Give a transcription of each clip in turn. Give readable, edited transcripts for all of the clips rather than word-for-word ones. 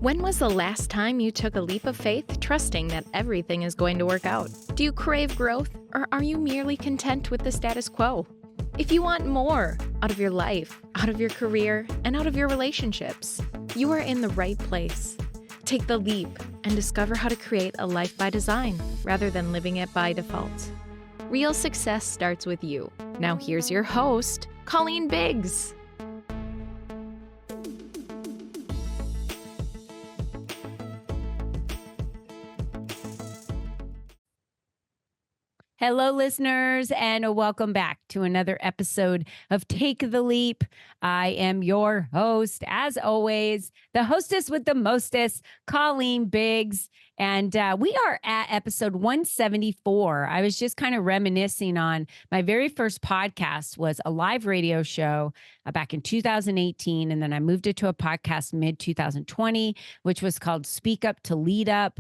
When was the last time you took a leap of faith, trusting that everything is going to work out? Do you crave growth, or are you merely content with the status quo? If you want more out of your life, out of your career, and out of your relationships, you are in the right place. Take the leap and discover how to create a life by design rather than living it by default. Real success starts with you. Now here's your host, Colleen Biggs. Hello, listeners, and welcome back to another episode of Take the Leap. I am your host, as always, the hostess with the mostest, Colleen Biggs. And we are at episode 174. I was just kind of reminiscing on my very first podcast was a live radio show back in 2018. And then I moved it to a podcast mid-2020, which was called Speak Up to Lead Up.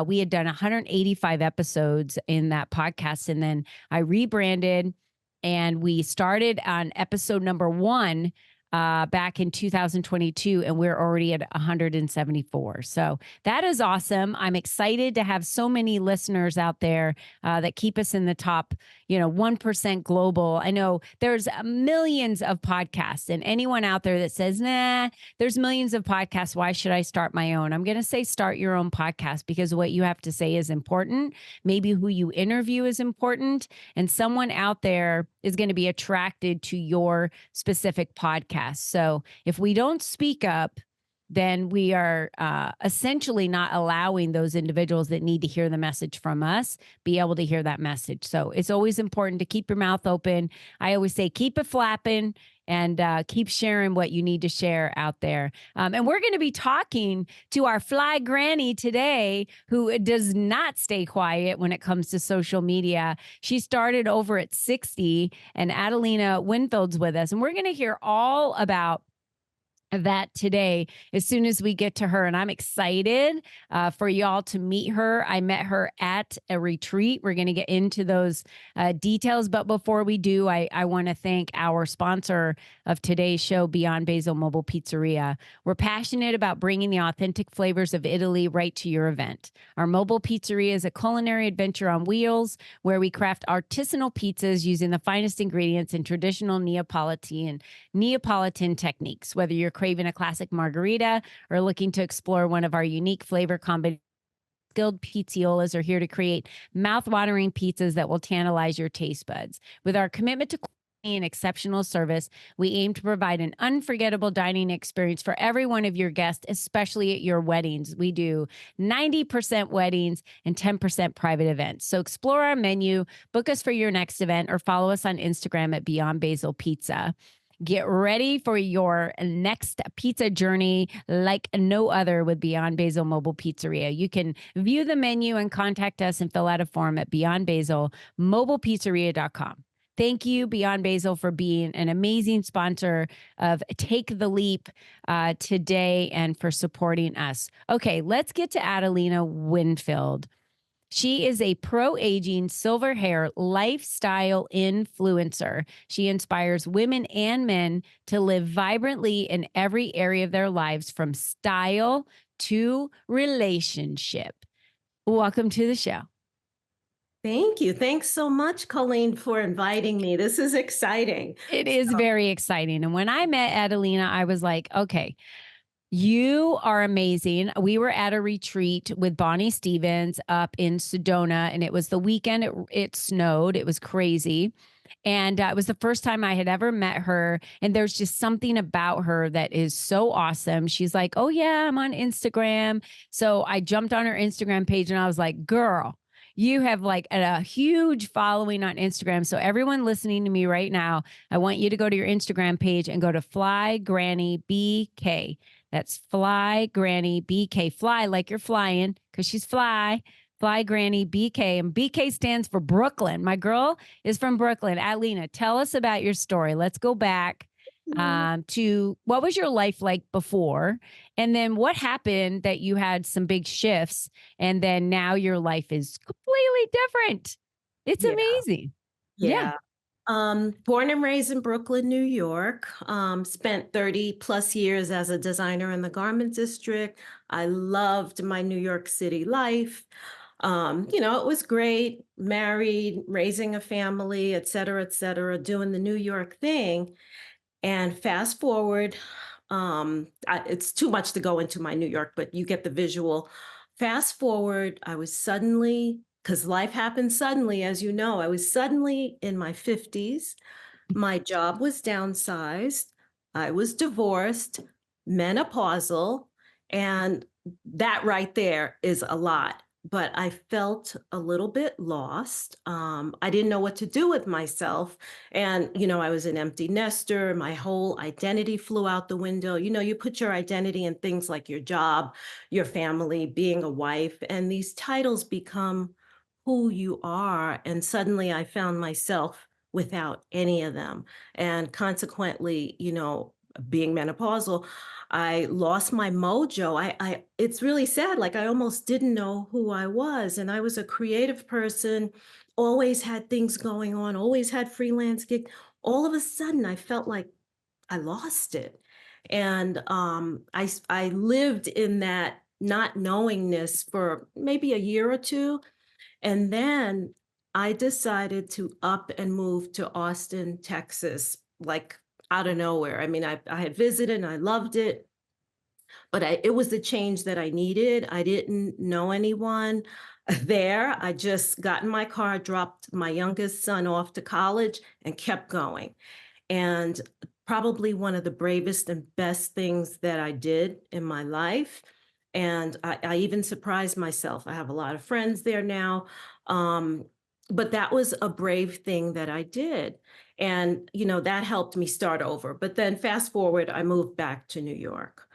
We had done 185 episodes in that podcast. And then I rebranded and we started on episode number 1 back in 2022, and we're already at 174. So that is awesome. I'm excited to have so many listeners out there that keep us in the top, 1% global. I know there's millions of podcasts, and anyone out there that says, nah, there's millions of podcasts, why should I start my own? I'm going to say start your own podcast because what you have to say is important. Maybe who you interview is important, and someone out there is going to be attracted to your specific podcast. So if we don't speak up, then we are essentially not allowing those individuals that need to hear the message from us be able to hear that message. So it's always important to keep your mouth open. I always say, keep it flapping and keep sharing what you need to share out there. And we're going to be talking to our fly granny today, who does not stay quiet when it comes to social media. She started over at 60, and Adelina Winfield's with us. And we're going to hear all about that today as soon as we get to her. And I'm excited for y'all to meet her. I met her at a retreat. We're going to get into those details. But before we do, I want to thank our sponsor of today's show, Beyond Basil Mobile Pizzeria. We're passionate about bringing the authentic flavors of Italy right to your event. Our mobile pizzeria is a culinary adventure on wheels where we craft artisanal pizzas using the finest ingredients in traditional Neapolitan techniques. Whether you're craving a classic margarita or looking to explore one of our unique flavor combinations, skilled pizziolas are here to create mouth-watering pizzas that will tantalize your taste buds. With our commitment to quality and exceptional service, we aim to provide an unforgettable dining experience for every one of your guests, especially at your weddings. We do 90% weddings and 10% private events. So explore our menu, book us for your next event, or follow us on Instagram at Beyond Basil Pizza. Get ready for your next pizza journey like no other with Beyond Basil Mobile Pizzeria. You can view the menu and contact us and fill out a form at beyondbasilmobilepizzeria.com. Thank you, Beyond Basil, for being an amazing sponsor of Take the Leap today and for supporting us. Okay, let's get to Adelina Winfield. She is a pro-aging, silver hair lifestyle influencer. She inspires women and men to live vibrantly in every area of their lives, from style to relationship. Welcome to the show. Thank you. Thanks so much, Colleen, for inviting me. This is exciting. It is very exciting. And when I met Adelina, I was like, okay, you are amazing. We were at a retreat with Bonnie Stevens up in Sedona, and it was the weekend it snowed. It was crazy. And it was the first time I had ever met her. And there's just something about her that is so awesome. She's like, oh, yeah, I'm on Instagram. So I jumped on her Instagram page and I was like, girl, you have like a huge following on Instagram. So everyone listening to me right now, I want you to go to your Instagram page and go to Fly Granny BK. That's Fly Granny BK. Fly like you're flying because she's Fly Granny BK. And BK stands for Brooklyn. My girl is from Brooklyn. Adelina, tell us about your story. Let's go back to what was your life like before? And then what happened that you had some big shifts and then now your life is completely different. It's amazing. Yeah. Born and raised in Brooklyn, New York. Spent 30 plus years as a designer in the garment district. I loved my New York City life. It was great, married, raising a family, et cetera, doing the New York thing. And fast forward, it's too much to go into my New York, but you get the visual. Fast forward, I was suddenly, because life happened suddenly, as you know, I was suddenly in my 50s. My job was downsized. I was divorced, menopausal, and that right there is a lot. But I felt a little bit lost. I didn't know what to do with myself. And, I was an empty nester. My whole identity flew out the window. You put your identity in things like your job, your family, being a wife, and these titles become who you are. And suddenly I found myself without any of them. And consequently, being menopausal, I lost my mojo. It's really sad. Like I almost didn't know who I was. And I was a creative person, always had things going on, always had freelance gigs. All of a sudden, I felt like I lost it. And I lived in that not knowingness for maybe a year or two. And then I decided to up and move to Austin, Texas, like out of nowhere. I mean, I had visited and I loved it, but it was the change that I needed. I didn't know anyone there. I just got in my car, dropped my youngest son off to college, and kept going. And probably one of the bravest and best things that I did in my life. And I even surprised myself. I have a lot of friends there now. Um, but that was a brave thing that I did. And, that helped me start over. But then fast forward, I moved back to New York.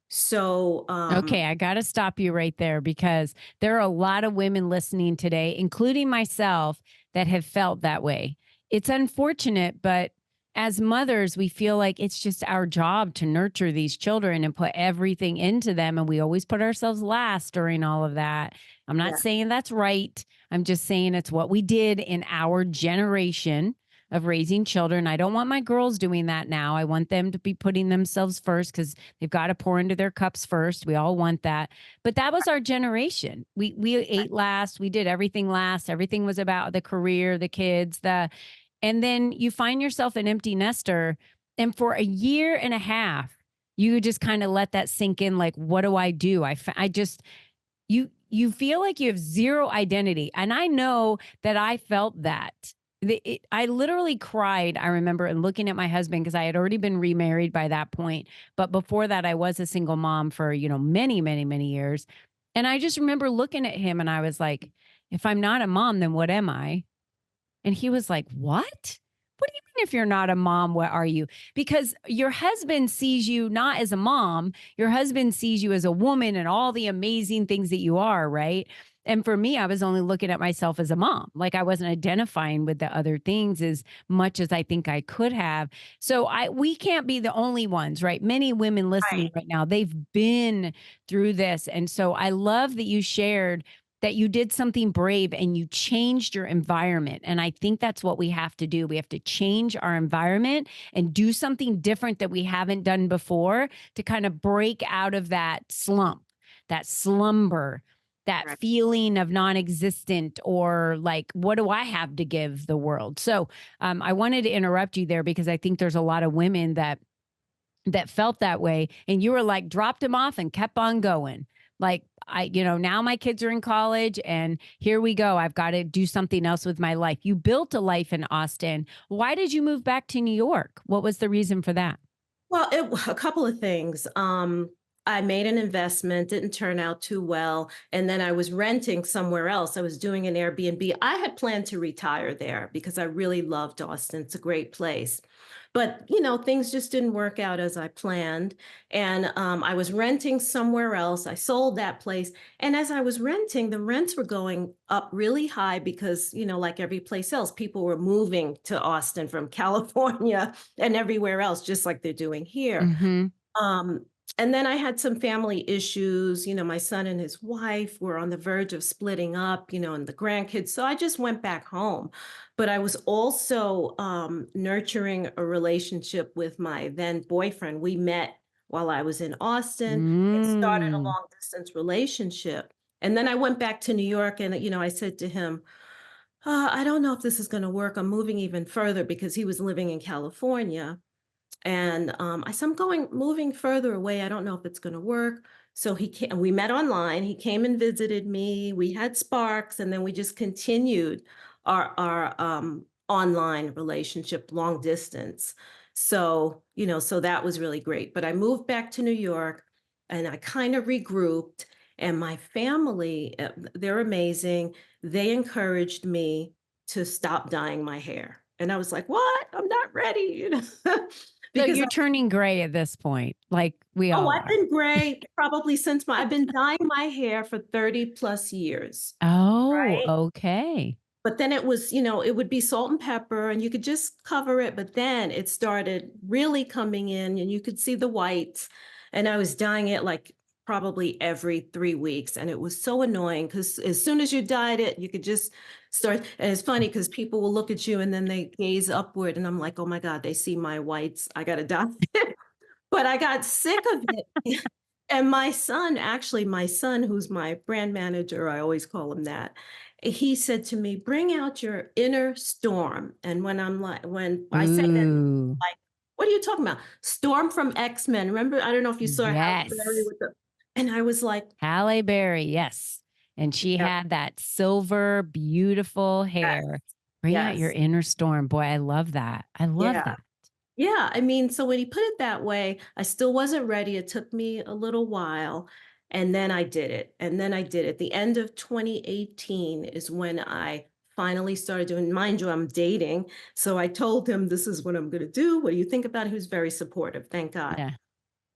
So, Okay, I got to stop you right there because there are a lot of women listening today, including myself, that have felt that way. It's unfortunate, but as mothers, we feel like it's just our job to nurture these children and put everything into them. And we always put ourselves last during all of that. I'm not yeah, saying that's right. I'm just saying it's what we did in our generation of raising children. I don't want my girls doing that now. I want them to be putting themselves first because they've got to pour into their cups first. We all want that. But that was our generation. We ate last, we did everything last. Everything was about the career, the kids, and then you find yourself an empty nester. And for a year and a half, you just kind of let that sink in like, what do I do? I just you feel like you have zero identity. And I know that I felt that. I literally cried, I remember, and looking at my husband because I had already been remarried by that point. But before that, I was a single mom for, many, many, many years. And I just remember looking at him and I was like, if I'm not a mom, then what am I? And he was like, what? What do you mean if you're not a mom, what are you? Because your husband sees you not as a mom, your husband sees you as a woman and all the amazing things that you are, right? And for me, I was only looking at myself as a mom. Like I wasn't identifying with the other things as much as I think I could have. So we can't be the only ones, right? Many women listening right, right now, they've been through this. And so I love that you shared that you did something brave and you changed your environment. And I think that's what we have to do. We have to change our environment and do something different that we haven't done before to kind of break out of that slump, that slumber, that right. feeling of non-existent or like, what do I have to give the world? So I wanted to interrupt you there because I think there's a lot of women that felt that way. And you were like, dropped him off and kept on going. Like, now my kids are in college and here we go. I've got to do something else with my life. You built a life in Austin. Why did you move back to New York? What was the reason for that? Well, a couple of things. I made an investment, didn't turn out too well. And then I was renting somewhere else. I was doing an Airbnb. I had planned to retire there because I really loved Austin. It's a great place. But, things just didn't work out as I planned. And I was renting somewhere else. I sold that place. And as I was renting, the rents were going up really high because, like every place else, people were moving to Austin from California and everywhere else, just like they're doing here. Hmm. Um, And then I had some family issues. My son and his wife were on the verge of splitting up, and the grandkids. So I just went back home. But I was also nurturing a relationship with my then boyfriend. We met while I was in Austin. It started a Mm. long distance relationship. And then I went back to New York and, I said to him, I don't know if this is going to work. I'm moving even further because he was living in California. And I said, moving further away. I don't know if it's going to work. So we met online. He came and visited me. We had sparks, and then we just continued our online relationship, long distance. So, so that was really great. But I moved back to New York and I kind of regrouped. And my family, they're amazing. They encouraged me to stop dyeing my hair. And I was like, what? I'm not ready, So because you're turning gray at this point, like we oh, all I've are. been gray probably since I've been dyeing my hair for 30 plus years, Oh, right? okay. But then it was, it would be salt and pepper and you could just cover it. But then it started really coming in and you could see the whites. And I was dyeing it like probably every 3 weeks. And it was so annoying because as soon as you dyed it, you could just start. And it's funny because people will look at you and then they gaze upward. And I'm like, oh my God, they see my whites. I got to dye it. But I got sick of it. And my son, who's my brand manager, I always call him that. He said to me, bring out your inner storm. And when I say that, Ooh, like, what are you talking about? Storm from X-Men. Remember, I don't know if you saw Halle Berry yes. with and I was like, Halle Berry, yes. And she yep, had that silver, beautiful yes, hair. Bring out your yes, inner storm. Boy, I love that. I love yeah. that. Yeah, I mean, so when he put it that way, I still wasn't ready. It took me a little while, and then I did it. And then I did it. The end of 2018 is when I finally started doing, mind you, I'm dating. So I told him, this is what I'm going to do. What do you think about it? He was very supportive, thank God. Yeah.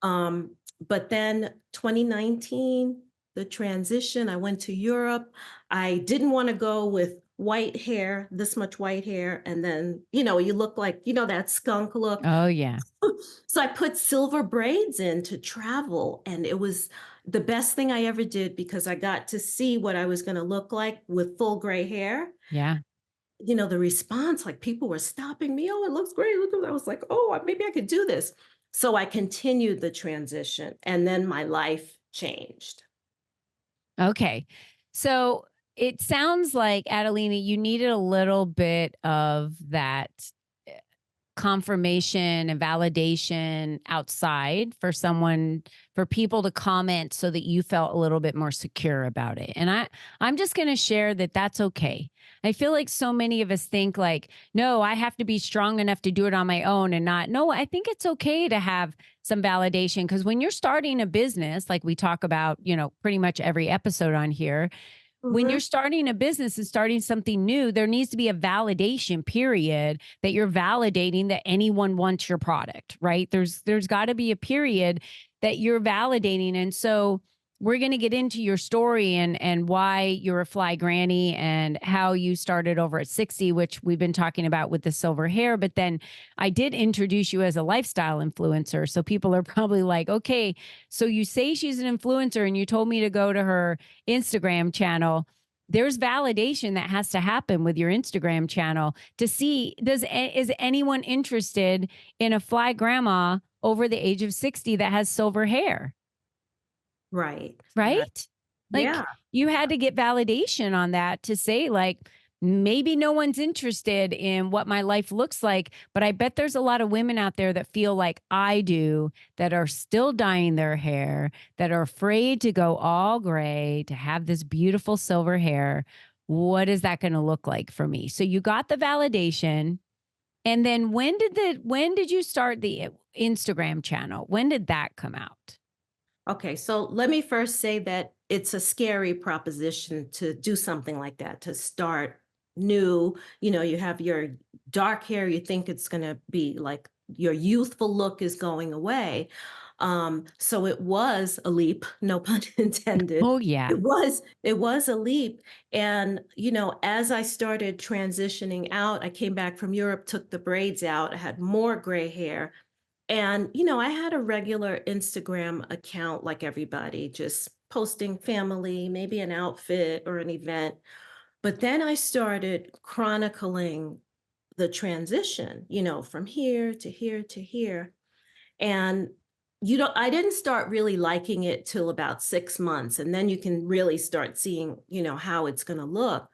Um, but then 2019, the transition, I went to Europe. I didn't want to go with white hair, this much white hair. And then, you look like, that skunk look. Oh, yeah. So I put silver braids in to travel. And it was the best thing I ever did because I got to see what I was going to look like with full gray hair. Yeah. The response, like people were stopping me. Oh, it looks great. Look at I was like, oh, maybe I could do this. So I continued the transition and then my life changed. Okay. So it sounds like, Adelina, you needed a little bit of that confirmation and validation outside for people to comment so that you felt a little bit more secure about it. And I'm just going to share that that's okay. I feel like so many of us think like, no, I have to be strong enough to do it on my own and not. No, I think it's okay to have some validation because when you're starting a business, like we talk about, pretty much every episode on here, when you're Mhm. starting a business and starting something new, there needs to be a validation period that you're validating that anyone wants your product, right? There's got to be a period that you're validating. And so we're going to get into your story and why you're a fly granny and how you started over at 60, which we've been talking about with the silver hair. But then I did introduce you as a lifestyle influencer. So people are probably like, okay, so you say she's an influencer and you told me to go to her Instagram channel. There's validation that has to happen with your Instagram channel to see is anyone interested in a fly grandma over the age of 60 that has silver hair, Right. Yeah. right? Yeah. Like you had to get validation on that to say like maybe no one's interested in what my life looks like, but I bet there's a lot of women out there that feel like I do that are still dyeing their hair, that are afraid to go all gray, to have this beautiful silver hair. What is that going to look like for me? So you got the validation. And then when did you start the Instagram channel? When did that come out? Okay, so let me first say that it's a scary proposition to do something like that, to start new. You have your dark hair, you think it's going to be like your youthful look is going away. So it was a leap, no pun intended. Oh yeah. It was a leap. And, as I started transitioning out, I came back from Europe, took the braids out, I had more gray hair. And, I had a regular Instagram account like everybody, just posting family, maybe an outfit or an event. But then I started chronicling the transition, from here to here to here. And I didn't start really liking it till about 6 months. And then you can really start seeing, how it's going to look.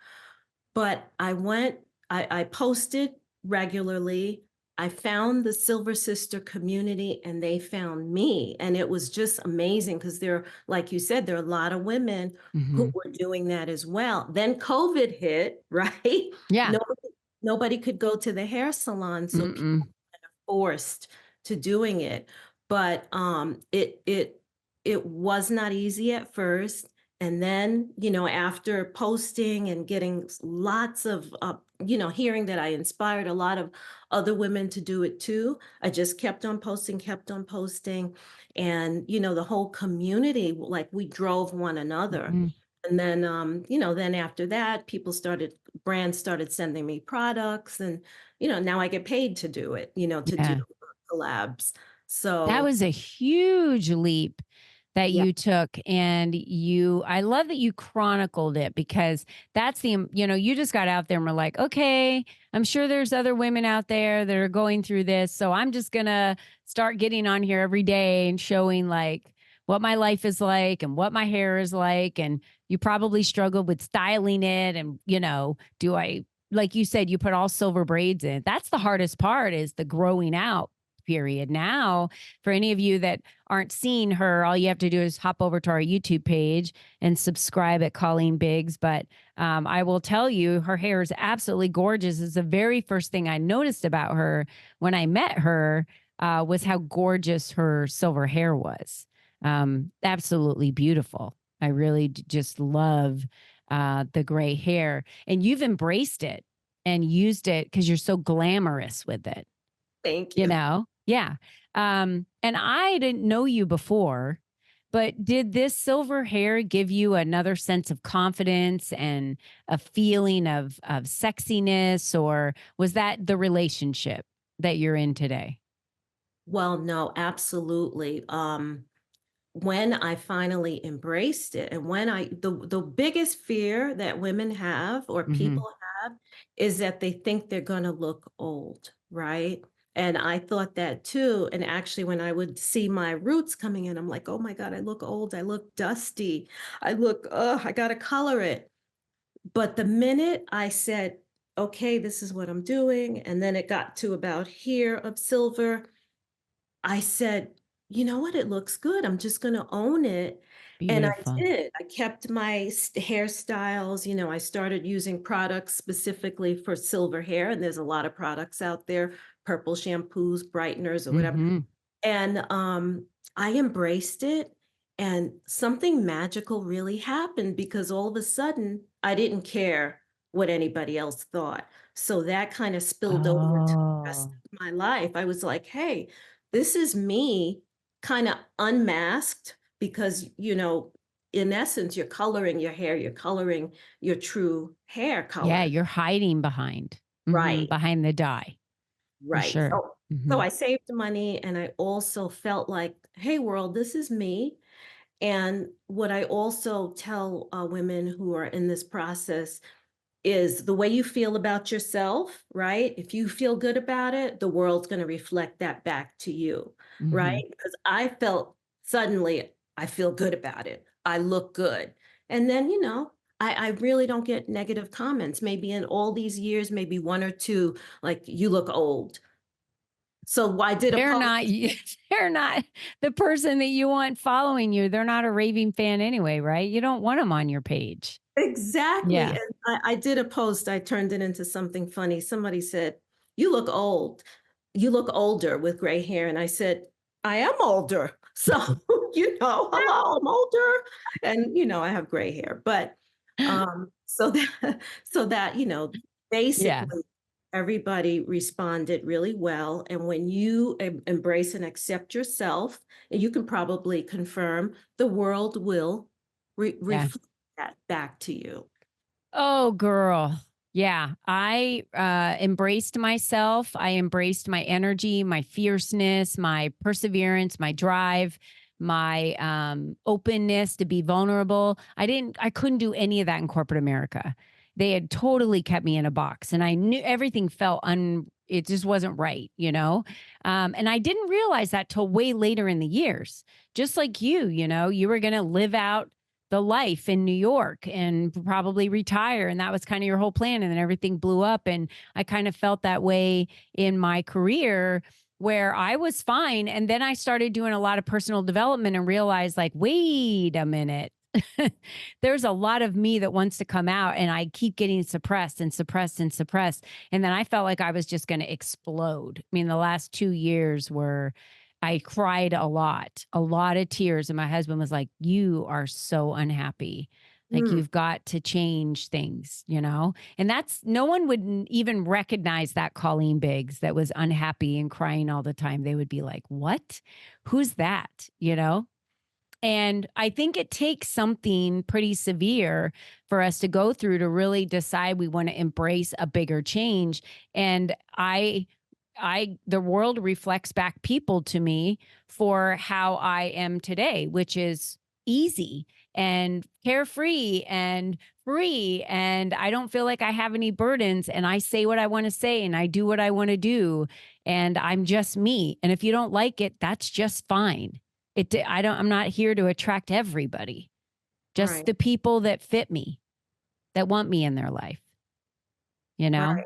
But I posted regularly. I found the Silver Sister community and they found me. And it was just amazing because like you said, there are a lot of women who Hmm. were doing that as well. Then COVID hit, right? Yeah. Nobody could go to the hair salon. So Mm-mm. forced to doing it. But it was not easy at first. And then, after posting and getting lots of hearing that I inspired a lot of other women to do it too, I just kept on posting, kept on posting. And, the whole community, like we drove one another. Mhm. And then, then after that, brands started sending me products, and now I get paid to do it, to do Yeah. collabs. That So was a huge leap that yeah, you took. And I love that you chronicled it because that's you just got out there and were like, okay, I'm sure there's other women out there that are going through this. So I'm just going to start getting on here every day and showing like what my life is like and what my hair is like. And you probably struggled with styling it. And, like you said, you put all silver braids in. That's the hardest part is the growing out period. Now, for any of you that aren't seeing her, all you have to do is hop over to our YouTube page and subscribe at Colleen Biggs. But I will tell you, her hair is absolutely gorgeous. It's the very first thing I noticed about her when I met her was how gorgeous her silver hair was. Absolutely beautiful. I really just love the gray hair, and you've embraced it and used it because you're so glamorous with it. thank you. Yeah. And I didn't know you before, but did this silver hair give you another sense of confidence and a feeling of sexiness, or was that the relationship that you're in today? Well, no, absolutely. When I finally embraced it, and when the biggest fear that women have or Hmm. people have is that they think they're going to look old, right? And I thought that too. And actually, when I would see my roots coming in, I'm like, oh my God, I look old. I look dusty. I got to color it. But the minute I said, okay, this is what I'm doing, and then it got to about here of silver, I said, "You know what? It looks good. I'm just gonna own it." And I Beautiful. did. I kept my hairstyles. I started using products specifically for silver hair, and there's a lot of products out there, purple shampoos, brighteners, or whatever. Hmm. And, I embraced it, and something magical really happened because all of a sudden, I didn't care what anybody else thought. So that kinda spilled over to the rest Oh, of my life. I was like, "Hey, this is me kinda unmasked," because, in essence, you're coloring your hair, you're coloring your true hair yeah. color. You're hiding behind, Right. behind the dye for Right. sure. So I saved money, and I also felt like, "Hey, world, this is me." And what I also tell women who are in this process is the way you feel about yourself, right? If you feel good about it, the world's going to reflect that back to you, Hmm. right? Because I felt suddenly I feel good about it. I look good. And then, I really don't get negative comments. Maybe in all these years, maybe one or two, like, you look old. So I did a They're post. not they're not the person that you want following you. They're not a raving fan anyway, right? You don't want them on your page. Exactly. Yeah. And I did a post, I turned it into something funny. Somebody said, "You look old. You look older with gray hair." And I said, "I am older." So, hello, I'm older. And, I have gray hair. But so that, so that, Yeah. basically everybody responded really well. And when you embrace and accept yourself, and you can probably confirm, the world will Yeah. reflect that back to you. Oh, girl. Yeah, I embraced myself. I embraced my energy, my fierceness, my perseverance, my drive, my openness to be vulnerable. I couldn't do any of that in corporate America. They had totally kept me in a box, and I knew everything felt it just wasn't right, you know? And I didn't realize that till way later in the years. Just like you know, you were going to live out the life in New York and probably retire. And that was kind of your whole plan. And then everything blew up. And I kind of felt that way in my career where I was fine. And then I started doing a lot of personal development and realized, like, wait a minute. There's a lot of me that wants to come out, and I keep getting suppressed and suppressed and suppressed. And then I felt like I was just going to explode. I mean, the last 2 years were, I cried a lot of tears. And my husband was like, "You are so unhappy. Like, Mm, you've got to change things, you know?" And that's, no one would even recognize that Colleen Biggs that was unhappy and crying all the time. They would be like, "What? Who's that?" You know? And I think it takes something pretty severe for us to go through to really decide we want to embrace a bigger change. And the world reflects back people to me for how I am today, which is easy and carefree and free. And I don't feel like I have any burdens, and I say what I want to say and I do what I want to do. And I'm just me. And if you don't like it, that's just fine. I'm not here to attract everybody, just right, the people that fit me, that want me in their life, you know? right,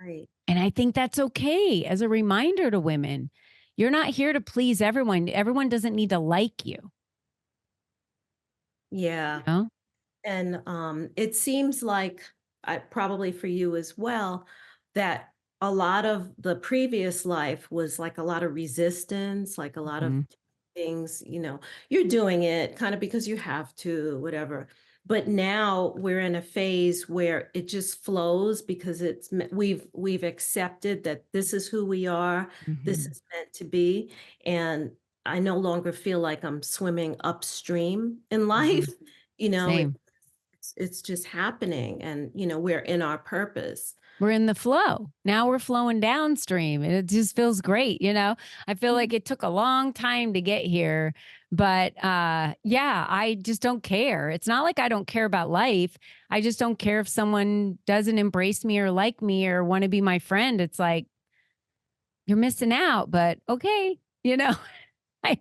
right. And I think that's okay as a reminder to women. You're not here to please everyone. Everyone doesn't need to like you, you Yeah. know? And it seems like, probably for you as well, that a lot of the previous life was like a lot of resistance, like a lot of Mhm, things, you're doing it kind of because you have to, whatever. But now we're in a phase where it just flows because we've accepted that this is who we are, this mhm. is meant to be, and I no longer feel like I'm swimming upstream in life. Mhm. You know, Same. it's just happening, and we're in our purpose. We're in the flow. Now we're flowing downstream, and it just feels great, you know? I feel like Mhm. it took a long time to get here, but yeah, I just don't care. It's not like I don't care about life. I just don't care if someone doesn't embrace me or like me or want to be my friend. It's like, you're missing out, but okay, you know? I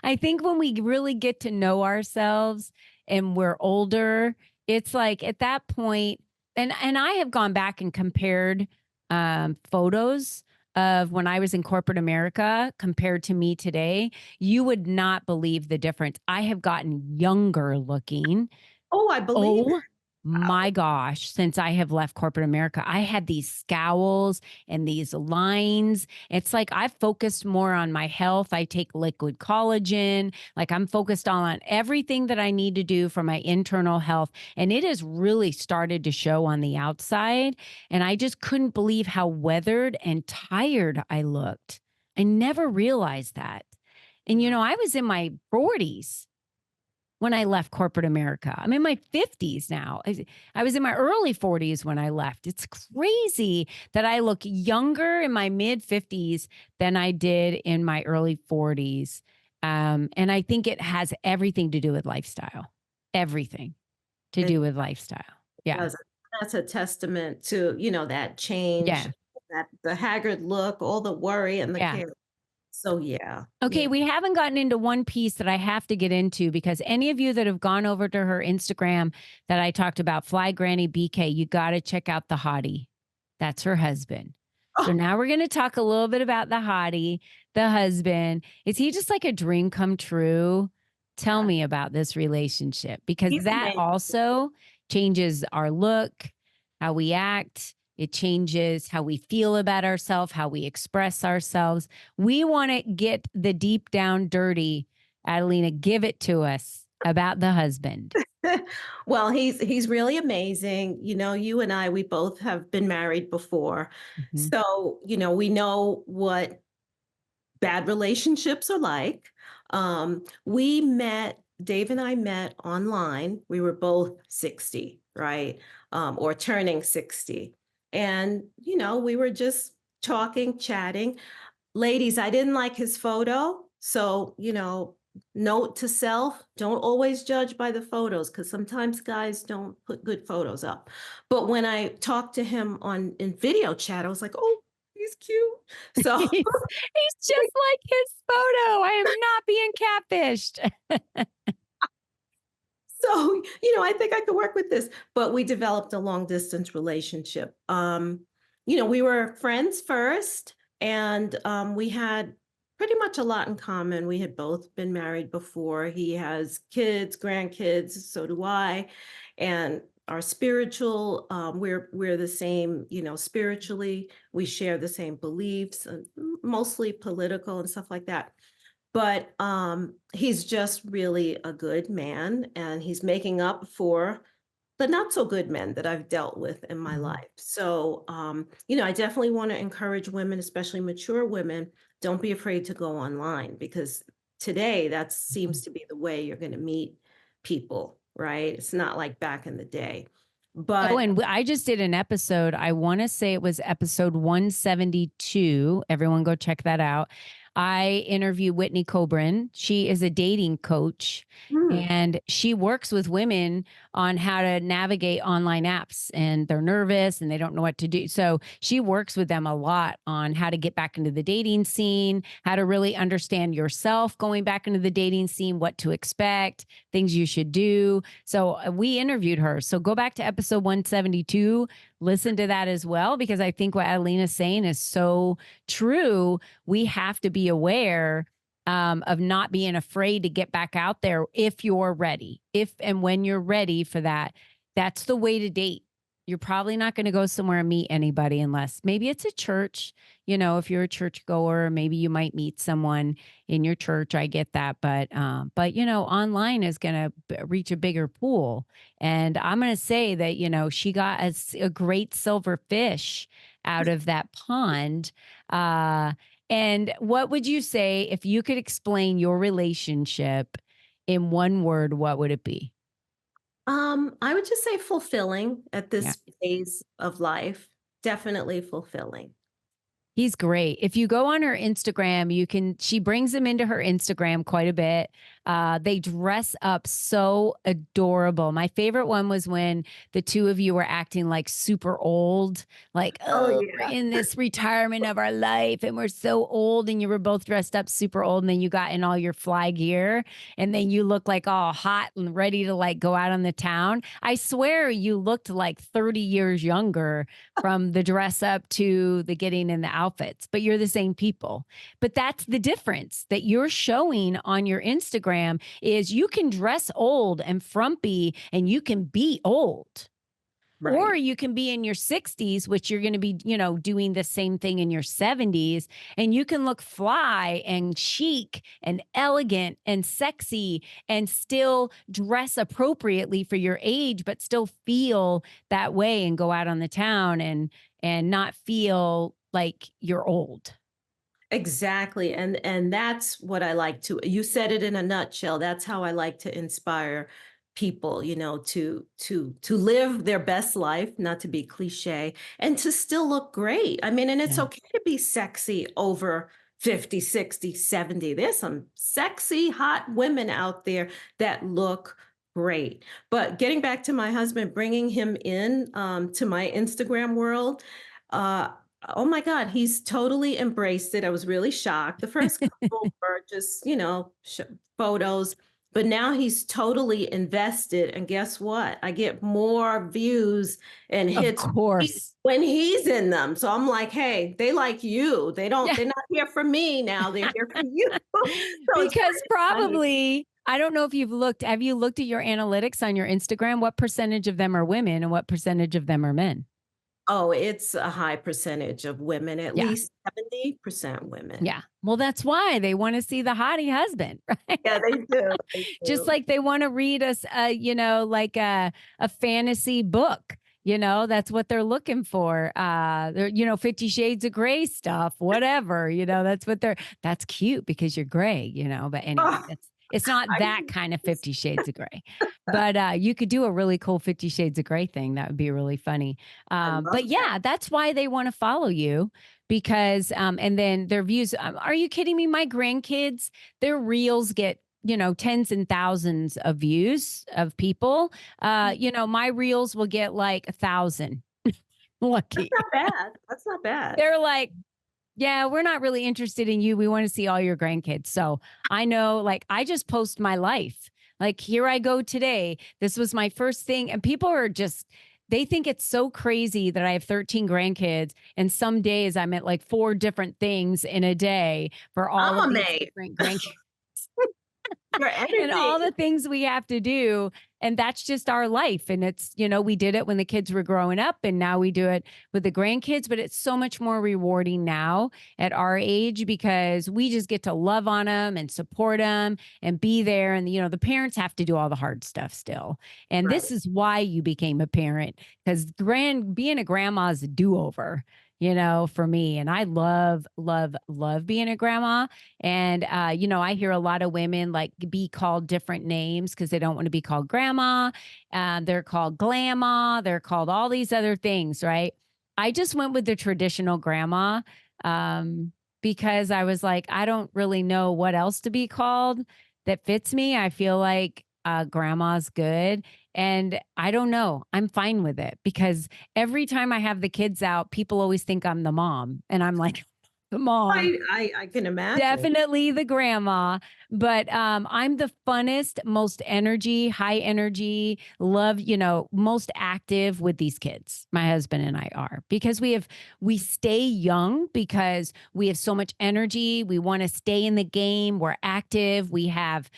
I think when we really get to know ourselves and we're older, it's like at that point, and I have gone back and compared photos of when I was in corporate America compared to me today. You would not believe the difference. I have gotten younger looking. Oh, I believe it. Oh my Wow. gosh, since I have left corporate America, I had these scowls and these lines. It's like I've focused more on my health. I take liquid collagen. Like, I'm focused on everything that I need to do for my internal health. And it has really started to show on the outside. And I just couldn't believe how weathered and tired I looked. I never realized that. And, Wow. I was in my 40s when I left corporate America. I'm in my 50s now. I was in my early 40s when I left. It's crazy that I look younger in my mid 50s than I did in my early 40s. And I think it has everything to do with lifestyle, everything to It do with lifestyle. Yeah. does. That's a testament to, that change, Yeah. that the haggard look, all the worry and the Yeah. care. So yeah, Okay, yeah. we haven't gotten into one piece that I have to get into, because any of you that have gone over to her Instagram that I talked about, Fly Granny BK, you got to check out the hottie. That's her husband. So Oh, now we're going to talk a little bit about the hottie, the husband. Is he just like a dream come true? Tell yeah. me about this relationship, because He's that amazing. also changes our look, how we act. It changes how we feel about ourselves, how we express ourselves. We want to get the deep down dirty. Adelina, give it to us about the husband. Well, he's really amazing. You and I, we both have been married before. Mhm. So, we know what bad relationships are like. Dave and I met online. We were both 60, right? or turning 60. And, we were just talking, chatting. Ladies, I didn't like his photo. So, note to self, don't always judge by the photos because sometimes guys don't put good photos up. But when I talked to him in video chat, I was like, oh, he's cute. So He's just like his photo. I am not being catfished. so, I think I could work with this. But we developed a long distance relationship. We were friends first, and we had pretty much a lot in common. We had both been married before. He has kids, grandkids, so do I. And our spiritual, we're the same, spiritually. We share the same beliefs, mostly political and stuff like that. But he's just really a good man, and he's making up for the not so good men that I've dealt with in my life. So, I definitely want to encourage women, especially mature women, don't be afraid to go online, because today that seems to be the way you're going to meet people, right? It's not like back in the day. Oh, But and I just did an episode. I want to say it was episode 172. Everyone go check that out. I interview Whitney Coburn. She is a dating coach, hmm, and she works with women on how to navigate online apps, and they're nervous and they don't know what to do. So she works with them a lot on how to get back into the dating scene, how to really understand yourself going back into the dating scene, what to expect, things you should do. So we interviewed her. So go back to episode 172, listen to that as well, because I think what Adelina's saying is so true. We have to be aware of not being afraid to get back out there if you're ready. If and when you're ready for that, that's the way to date. You're probably not going to go somewhere and meet anybody unless maybe it's a church. If you're a church goer, maybe you might meet someone in your church. I get that, but online is going to reach a bigger pool. And I'm going to say that she got a great silver fish out of that pond. And what would you say if you could explain your relationship in one word? What would it be? I would just say fulfilling at Yeah. this phase of life. Definitely fulfilling. He's great. If you go on her Instagram, she brings them into her Instagram quite a bit. They dress up so adorable. My favorite one was when the two of you were acting like super old, like, Oh oh, we're yeah. in this retirement of our life and we're so old. And you were both dressed up super old. And then you got in all your fly gear and then you look like all hot and ready to like go out on the town. I swear you looked like 30 years younger from the dress up to the getting in the outfits, but you're the same people. But that's the difference that you're showing on your Instagram is you can dress old and frumpy and you can be old. Or Right. you can be in your 60s, which you're going to be, doing the same thing in your 70s. And you can look fly and chic and elegant and sexy and still dress appropriately for your age, but still feel that way and go out on the town and not feel like you're old. Exactly. And that's what I like to, you said it in a nutshell. That's how I like to inspire people, to live their best life, not to be cliche, and to still look great. I mean, and it's Yeah. okay to be sexy over 50, 60, 70. There's some sexy, hot women out there that look great. But getting back to my husband, bringing him in to my Instagram world, uh, oh my God, he's totally embraced it. I was really shocked. The first couple were just, photos, but now he's totally invested. And guess what? I get more views and Of hits course. when he's in them. So I'm like, hey, they like you. Yeah. They're not here for me now. They're here for you. So it's Because pretty funny. probably, I don't know if have you looked at your analytics on your Instagram? What percentage of them are women and what percentage of them are men? Oh, it's a high percentage of women, at Yeah. least 70% women. Yeah. Well, that's why they want to see the hottie husband, right? Yeah, they do. They Just do. like they want to read us, like a fantasy book. That's what they're looking for. They're, 50 Shades of Gray stuff, whatever, that's cute because you're gray, but anyway, It's not I that kind of 50 Shades of Grey. But you could do a really cool 50 Shades of Grey thing. That would be really funny. I But love that. yeah, that's why they want to follow you because, and then their views. Are you kidding me? My grandkids, their reels get, tens and thousands of views of people. My reels will get like 1,000. That's Lucky. not bad. That's not bad. They're like, yeah, we're not really interested in you. We want to see all your grandkids. So I know, like, I just post my life. Like, here I go today. This was my first thing. And people are just, they think it's so crazy that I have 13 grandkids. And some days I'm at like 4 different things in a day for all I'm of these amazed. different grandkids. Your And all energy. the things we have to do. And that's just our life. And it's, we did it when the kids were growing up and now we do it with the grandkids, but it's so much more rewarding now at our age because we just get to love on them and support them and be there. And, the parents have to do all the hard stuff still. And Right. this is why you became a parent because being a grandma is a do-over. For me. And I love, love, love being a grandma. And, I hear a lot of women like be called different names because they don't want to be called grandma. They're called glamma. They're called all these other things, right? I just went with the traditional grandma because I was like, I don't really know what else to be called that fits me. I feel like grandma's good. And I don't know. I'm fine with it because every time I have the kids out, people always think I'm the mom. And I'm like, the mom. I can imagine. Definitely the grandma, but I'm the funnest, most high energy, love, most active with these kids. My husband and I are because we stay young because we have so much energy. We want to stay in the game. We're active. We have,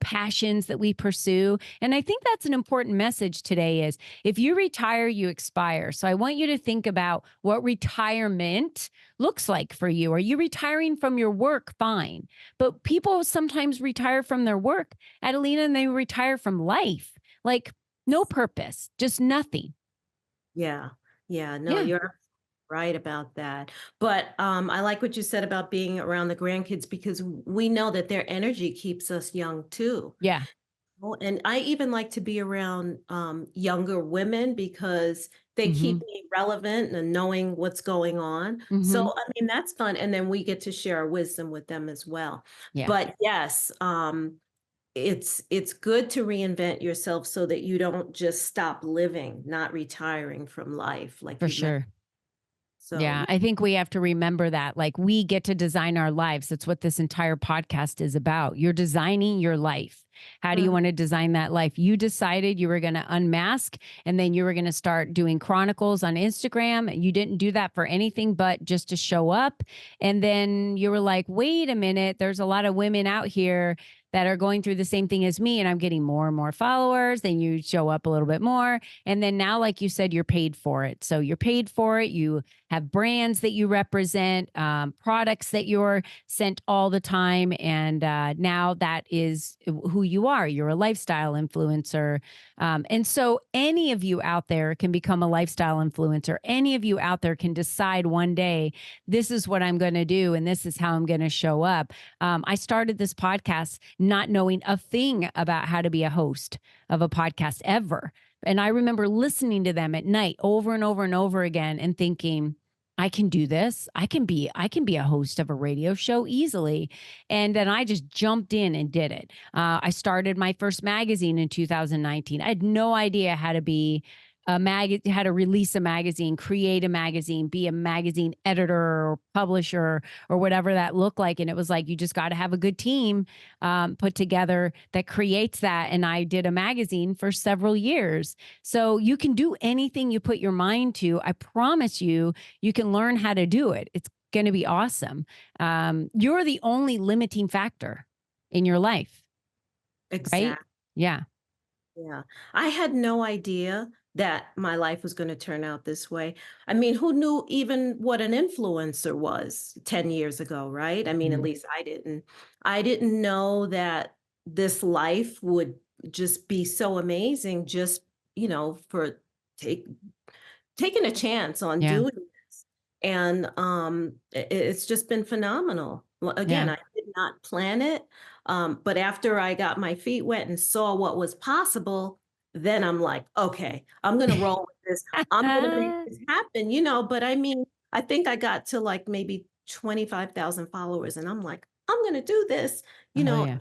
passions that we pursue. And I think that's an important message today is if you retire, you expire. So I want you to think about what retirement looks like for you. Are you retiring from your work? Fine. But people sometimes retire from their work, Adelina, and they retire from life. Like no purpose, just nothing. Yeah. Yeah. No, Yeah. you're right about that. But I like what you said about being around the grandkids because we know that their energy keeps us young too. Yeah. Well, and I even like to be around younger women because they Mm-hmm. keep me relevant and knowing what's going on. So, Mm-hmm. I mean, that's fun. And then we get to share our wisdom with them as well. Yeah. But yes, it's good to reinvent yourself so that you don't just stop living, not retiring from life, like For you mentioned. sure. So, Yeah, I think we have to remember that. Like, we get to design our lives. That's what this entire podcast is about. You're designing your life. How do you mhm, want to design that life? You decided you were going to unmask and then you were going to start doing chronicles on Instagram. You didn't do that for anything but just to show up. And then you were like, wait a minute, there's a lot of women out here that are going through the same thing as me and I'm getting more and more followers. Then you show up a little bit more. And then now, like you said, you're paid for it. So you're paid for it. You have brands that you represent, products that you're sent all the time. And now that is who you are. You're a lifestyle influencer. And so any of you out there can become a lifestyle influencer. Any of you out there can decide one day, this is what I'm going to do. And this is how I'm going to show up. I started this podcast not knowing a thing about how to be a host of a podcast ever. And I remember listening to them at night over and over and over again and thinking, I can do this. I can be a host of a radio show easily. And then I just jumped in and did it. I started my first magazine in 2019. I had no idea how to be how to release a magazine, create a magazine, be a magazine editor or publisher or whatever that looked like. And it was like, you just got to have a good team put together that creates that. And I did a magazine for several years. So you can do anything you put your mind to. I promise you, you can learn how to do it. It's going to be awesome. You're the only limiting factor in your life, right? exactly. Yeah. Yeah. I had no idea that my life was going to turn out this way. I mean, who knew even what an influencer was 10 years ago, right? I mean, at Mhm. least I didn't. I didn't know that this life would just be so amazing just, for take taking a chance on Yeah. doing this. And it's just been phenomenal. Well, again, Yeah. I did not plan it. But after I got my feet wet and saw what was possible, then I'm like, okay, I'm going to roll with this. I'm going to make this happen, but I mean, I think I got to like maybe 25,000 followers and I'm like, I'm going to do this, you Oh, know, yeah.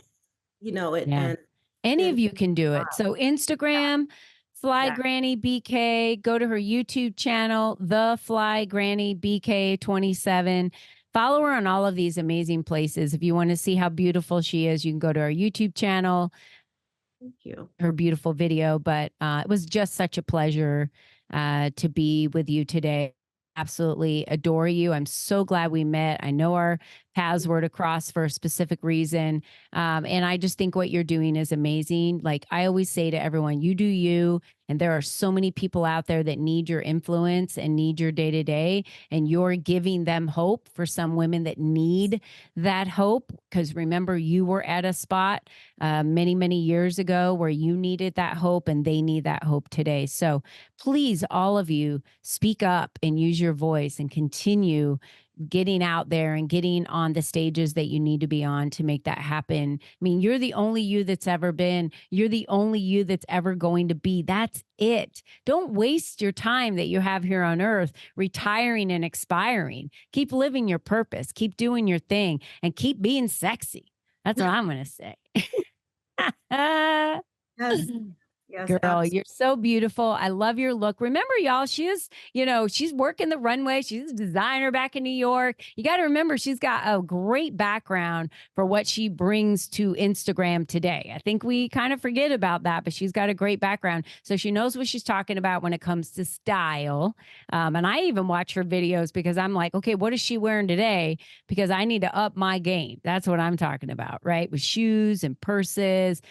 it, Yeah. and Any of then, you can do it. So Instagram, Fly yeah, Granny BK, go to her YouTube channel, The Fly Granny BK 27. Follow her on all of these amazing places. If you want to see how beautiful she is, you can go to our YouTube channel, thank you. her beautiful video. But it was just such a pleasure to be with you today. Absolutely adore you. I'm so glad we met. I know our paths were to cross for a specific reason. And I just think what you're doing is amazing. Like I always say to everyone, you do you. And there are so many people out there that need your influence and need your day to day. And you're giving them hope for some women that need that hope. Because remember, you were at a spot many, many years ago where you needed that hope and they need that hope today. So please, all of you, speak up and use your voice and continue getting out there and getting on the stages that you need to be on to make that happen. I mean, you're the only you that's ever been. You're the only you that's ever going to be. That's it. Don't waste your time that you have here on earth retiring and expiring. Keep living your purpose, keep doing your thing, and keep being sexy. That's what I'm going to say. Yes, yes, Girl, absolutely. you're so beautiful. I love your look. Remember, y'all, she's working the runway. She's a designer back in New York. You got to remember, she's got a great background for what she brings to Instagram today. I think we kind of forget about that, but she's got a great background. So she knows what she's talking about when it comes to style. And I even watch her videos because I'm like, okay, what is she wearing today? Because I need to up my game. That's what I'm talking about, right? With shoes and purses.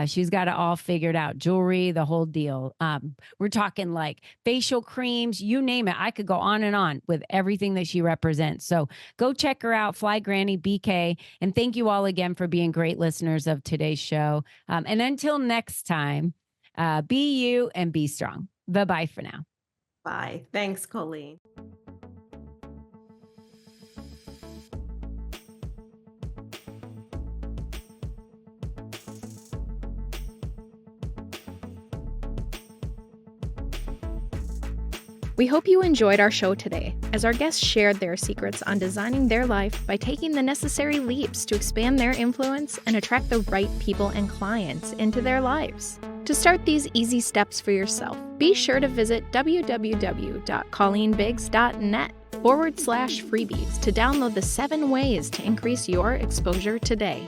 She's got it all figured out. Jewelry, the whole deal. We're talking like facial creams, you name it. I could go on and on with everything that she represents. So go check her out, Fly Granny BK. And thank you all again for being great listeners of today's show. And until next time, be you and be strong. Bye-bye for now. Bye. Thanks, Colleen. We hope you enjoyed our show today, as our guests shared their secrets on designing their life by taking the necessary leaps to expand their influence and attract the right people and clients into their lives. To start these easy steps for yourself, be sure to visit www.colleenbiggs.net/freebies to download the 7 ways to increase your exposure today.